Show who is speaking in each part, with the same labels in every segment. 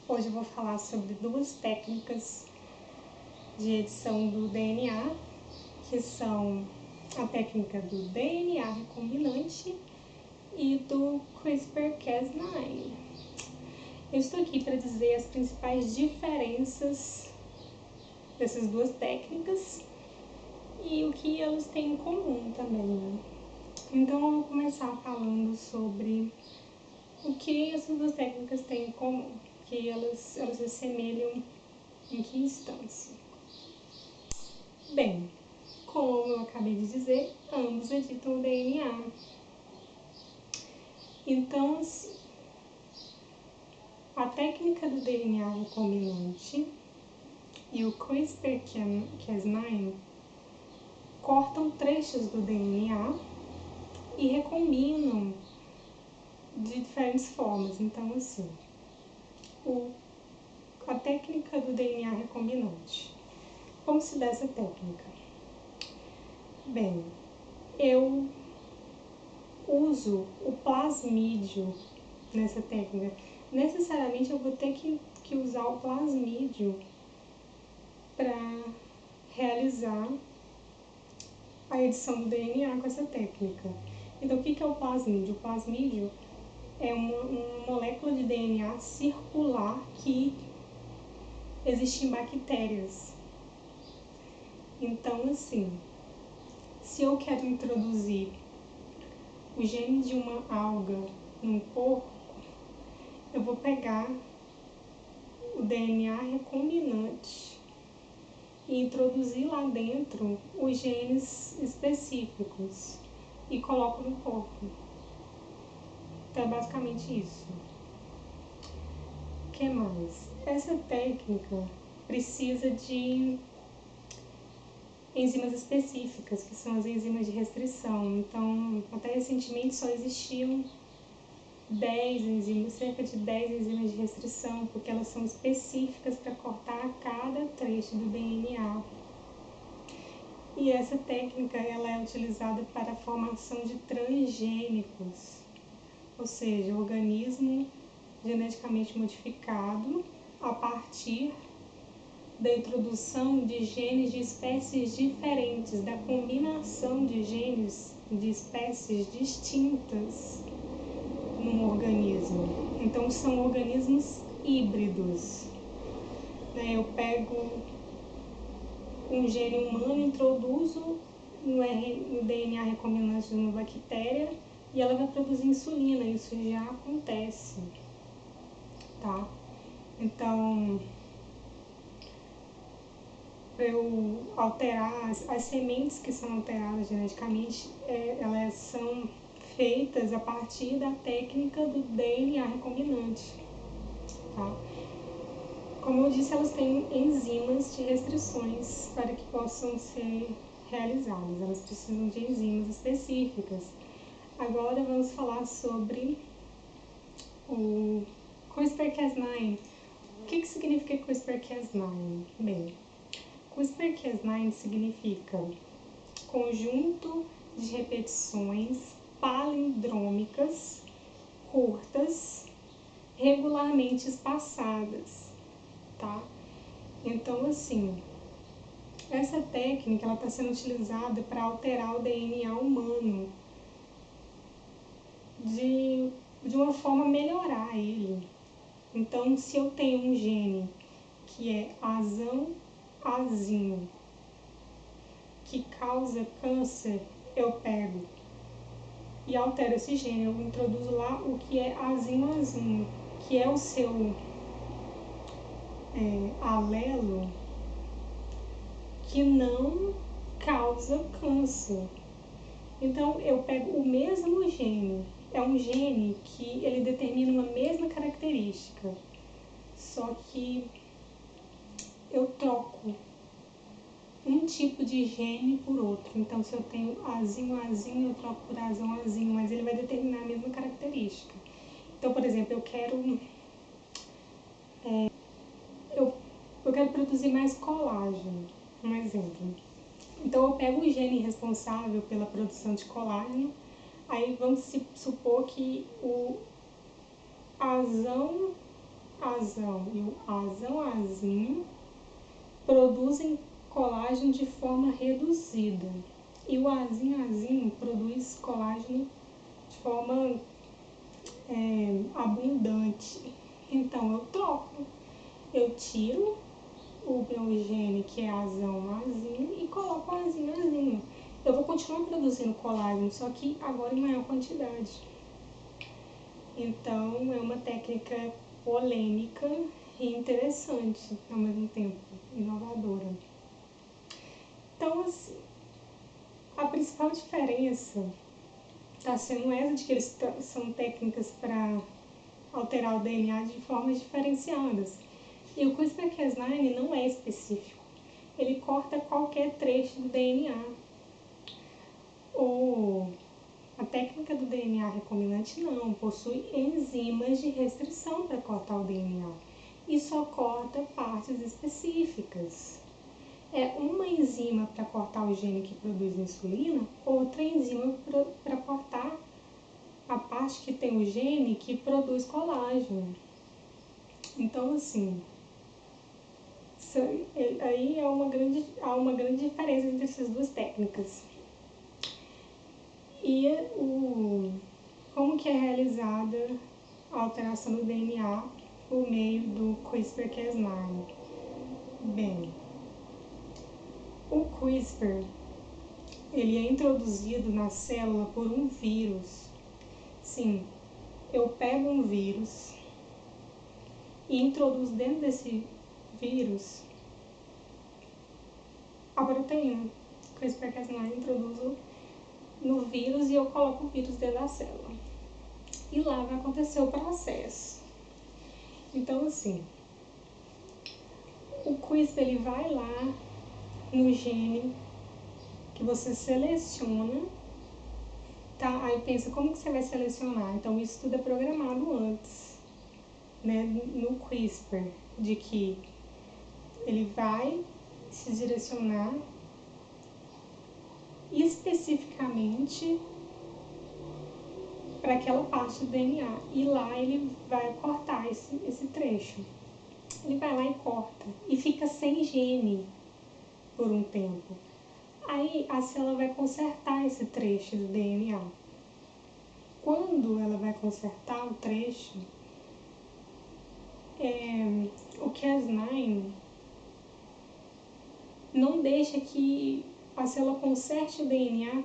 Speaker 1: Hoje eu vou falar sobre duas técnicas de edição do DNA, que são a técnica do DNA recombinante e do CRISPR-Cas9. Eu estou aqui para dizer as principais diferenças dessas duas técnicas e o que elas têm em comum também, né? Então eu vou começar falando sobre o que essas duas técnicas têm em comum, que elas se assemelham em que instância. Bem, como eu acabei de dizer, ambos editam o DNA. Então, assim, a técnica do DNA recombinante e o CRISPR-Cas9 cortam trechos do DNA e recombinam de diferentes formas. Então, assim, a técnica do DNA recombinante. Como se dá essa técnica? Bem, eu uso o plasmídio nessa técnica. Necessariamente eu vou ter que usar o plasmídio para realizar a edição do DNA com essa técnica. Então, o que é o plasmídio? O plasmídio é uma molécula de DNA circular que existe em bactérias. Então, assim, se eu quero introduzir o gene de uma alga num porco, eu vou pegar o DNA recombinante e introduzir lá dentro os genes específicos e coloco no porco. Então é basicamente isso. O que mais? Essa técnica precisa de enzimas específicas, que são as enzimas de restrição. Então, até recentemente só existiam cerca de 10 enzimas de restrição, porque elas são específicas para cortar cada trecho do DNA. E essa técnica ela é utilizada para a formação de transgênicos, ou seja, organismo geneticamente modificado a partir da introdução de genes de espécies diferentes, da combinação de genes de espécies distintas num organismo. Então, são organismos híbridos. Eu pego um gene humano, introduzo no DNA recombinante de uma bactéria e ela vai produzir insulina. Isso já acontece, tá? Então, para eu alterar as sementes que são alteradas geneticamente, elas são feitas a partir da técnica do DNA recombinante, tá? Como eu disse, elas têm enzimas de restrições para que possam ser realizadas. Elas precisam de enzimas específicas. Agora vamos falar sobre o CRISPR-Cas9. O que significa CRISPR-Cas9? Bem, CRISPR-Cas9 significa conjunto de repetições palindrômicas curtas, regularmente espaçadas, tá? Então, assim, essa técnica ela está sendo utilizada para alterar o DNA humano de uma forma a melhorar ele. Então, se eu tenho um gene que é ASAN-ASIN, que causa câncer, eu pego e altero esse gene, eu introduzo lá o que é ASIN-ASIN, que é o seu alelo que não causa câncer. Então, eu pego o mesmo gene, é um gene que ele determina uma mesma característica, só que eu troco um tipo de gene por outro. Então, se eu tenho ASIN, eu troco por ASAN, mas ele vai determinar a mesma característica. Então, por exemplo, eu quero produzir mais colágeno, um exemplo. Então, eu pego o gene responsável pela produção de colágeno, aí vamos supor que azão e o azão produzem colágeno de forma reduzida e o azim produz colágeno de forma abundante. Então eu troco, eu tiro o meu gene que é azão e coloco o azim. Eu vou continuar produzindo colágeno, só que agora em maior quantidade. Então é uma técnica polêmica e interessante ao mesmo tempo, inovadora. Então, assim, a principal diferença está sendo essa de que eles são técnicas para alterar o DNA de formas diferenciadas. E o CRISPR-Cas9 não é específico. Ele corta qualquer trecho do DNA. A técnica do DNA recombinante não, possui enzimas de restrição para cortar o DNA. E só corta partes específicas. É uma enzima para cortar o gene que produz insulina, outra enzima para cortar a parte que tem o gene que produz colágeno. Então, assim, aí há uma grande diferença entre essas duas técnicas. E como que é realizada a alteração do DNA por meio do CRISPR-Cas9? Bem, o CRISPR ele é introduzido na célula por um vírus. Sim, eu pego um vírus e introduzo dentro desse vírus a proteína. O CRISPR-Cas9 introduzo no vírus e eu coloco o vírus dentro da célula. E lá vai acontecer o processo. Então, assim, o CRISPR ele vai lá no gene que você seleciona, tá? Aí pensa, como que você vai selecionar? Então, isso tudo é programado antes, né? No CRISPR, de que ele vai se direcionar especificamente para aquela parte do DNA. E lá ele vai cortar esse trecho. Ele vai lá e corta. E fica sem gene por um tempo. Aí a célula vai consertar esse trecho do DNA. Quando ela vai consertar o trecho, o Cas9 não deixa que a célula conserte o DNA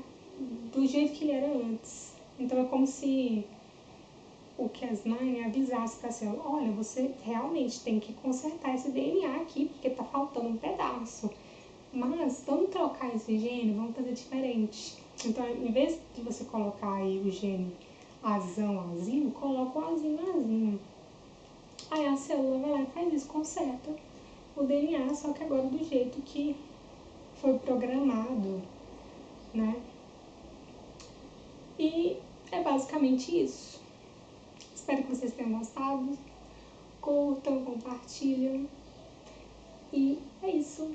Speaker 1: do jeito que ele era antes. Então é como se o Cas9 avisasse para a célula, olha, você realmente tem que consertar esse DNA aqui, porque está faltando um pedaço. Mas vamos trocar esse gene, vamos fazer diferente. Então, em vez de você colocar aí o gene azão, coloca o azim. Aí a célula vai lá e faz isso, conserta o DNA, só que agora do jeito que foi programado, né? E é basicamente isso. Espero que vocês tenham gostado. Curtam, compartilhem. E é isso.